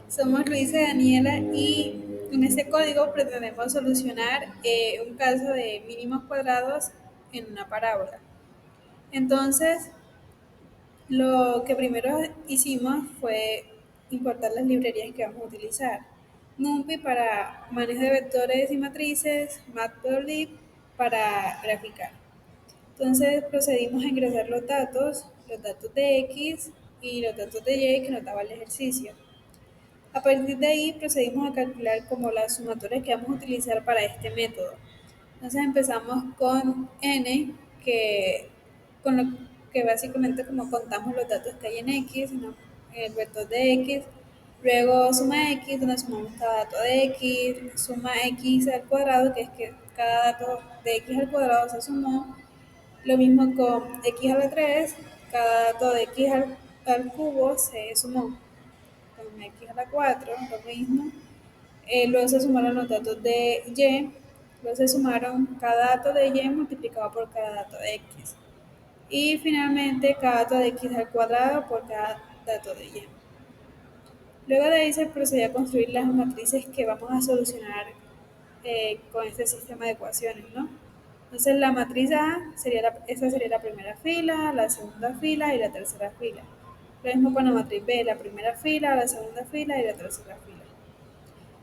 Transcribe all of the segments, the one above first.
somos Luisa y Daniela y en este código pretendemos solucionar un caso de mínimos cuadrados en una parábola. Entonces, lo que primero hicimos fue importar las librerías que vamos a utilizar. NumPy para manejo de vectores y matrices, Matplotlib para graficar. Entonces procedimos a ingresar los datos de X y los datos de Y que nos daba el ejercicio. A partir de ahí procedimos a calcular como las sumatorias que vamos a utilizar para este método. Entonces empezamos con n, con lo que básicamente como contamos los datos que hay en x, ¿no? El vector de x, luego suma x, donde sumamos cada dato de x, suma x al cuadrado, que es que cada dato de x al cuadrado se sumó, lo mismo con x a la 3, cada dato de x al cubo se sumó, con x a la 4, lo mismo. Luego se sumaron los datos de y, luego se sumaron cada dato de y multiplicado por cada dato de x. Y finalmente cada dato de x al cuadrado por cada dato de y. Luego de ahí se procedió a construir las matrices que vamos a solucionar con este sistema de ecuaciones, ¿no? Entonces la matriz A esa sería la primera fila, la segunda fila y la tercera fila. Lo mismo con la matriz B, la primera fila, la segunda fila y la tercera fila.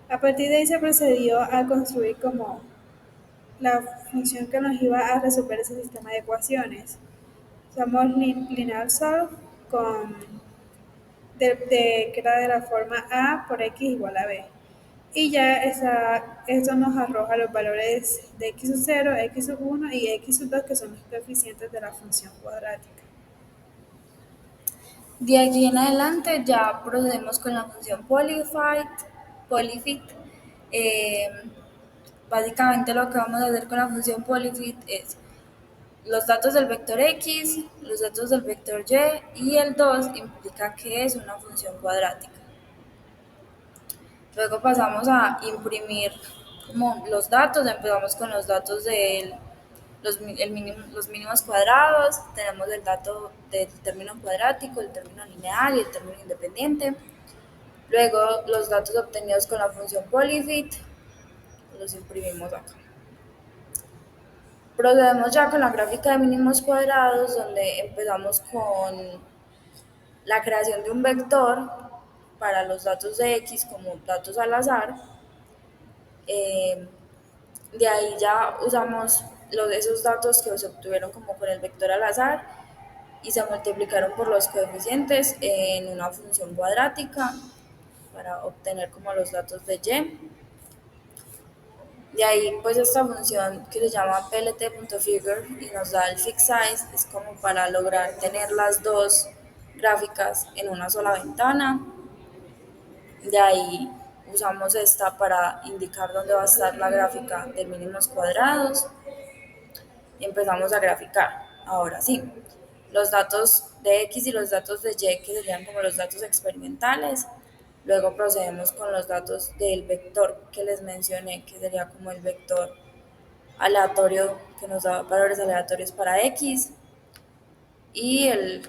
A partir de ahí se procedió a construir como la función que nos iba a resolver ese sistema de ecuaciones. Usamos linear solve con que era de la forma A por X igual a B. Y ya esto nos arroja los valores de x0, x1 y x2, que son los coeficientes de la función cuadrática. De allí en adelante ya procedemos con la función polyfit. Eh, Básicamente lo que vamos a hacer con la función polyfit es los datos del vector x, los datos del vector y el 2 implica que es una función cuadrática. Luego pasamos a imprimir como los datos, empezamos con los datos de los mínimos cuadrados, tenemos el dato del término cuadrático, el término lineal y el término independiente. Luego los datos obtenidos con la función polyfit los imprimimos acá. Procedemos ya con la gráfica de mínimos cuadrados, donde empezamos con la creación de un vector para los datos de x como datos al azar. De ahí ya usamos esos datos que se obtuvieron como con el vector al azar y se multiplicaron por los coeficientes en una función cuadrática para obtener como los datos de y. De ahí pues esta función que se llama plt.figure y nos da el fixed size es como para lograr tener las dos gráficas en una sola ventana. De ahí usamos esta para indicar dónde va a estar la gráfica de mínimos cuadrados y empezamos a graficar. Ahora sí, los datos de X y los datos de Y, que serían como los datos experimentales. Luego procedemos con los datos del vector que les mencioné, que sería como el vector aleatorio que nos da valores aleatorios para X, y el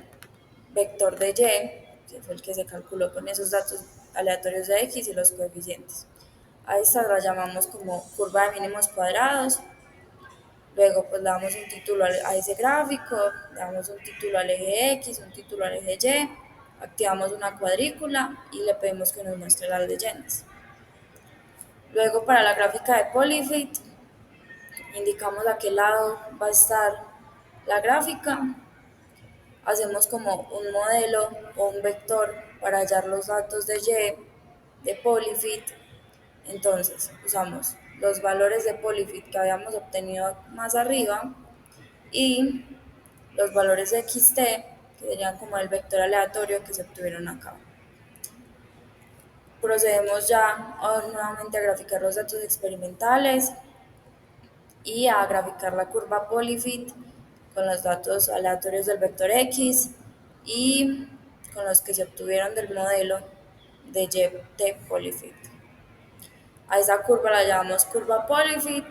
vector de Y, que fue el que se calculó con esos datos aleatorios de X y los coeficientes. A esta la llamamos como curva de mínimos cuadrados. Luego pues le damos un título a ese gráfico, le damos un título al eje X, un título al eje Y, activamos una cuadrícula y le pedimos que nos muestre las leyendas. Luego para la gráfica de polyfit indicamos a qué lado va a estar la gráfica, hacemos como un modelo o un vector para hallar los datos de Y de polyfit. Entonces usamos los valores de polyfit que habíamos obtenido más arriba y los valores de xt, que serían como el vector aleatorio que se obtuvieron acá. Procedemos ya nuevamente a graficar los datos experimentales y a graficar la curva polyfit con los datos aleatorios del vector x y con los que se obtuvieron del modelo de y de polyfit. A esa curva la llamamos curva polyfit,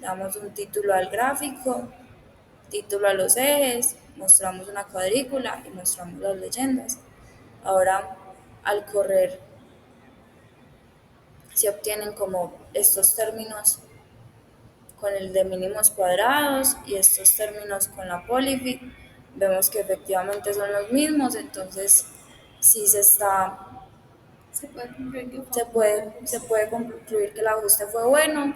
le damos un título al gráfico, título a los ejes, mostramos una cuadrícula y mostramos las leyendas. Ahora, al correr se obtienen como estos términos con el de mínimos cuadrados y estos términos con la polyfit. Vemos que efectivamente son los mismos, entonces sí Se puede concluir que fue se un buen puede, se ajuste. puede concluir que el ajuste fue bueno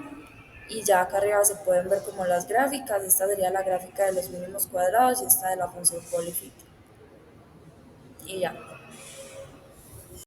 y ya acá arriba se pueden ver como las gráficas. Esta sería la gráfica de los mínimos cuadrados y esta de la función polyfit. Y ya.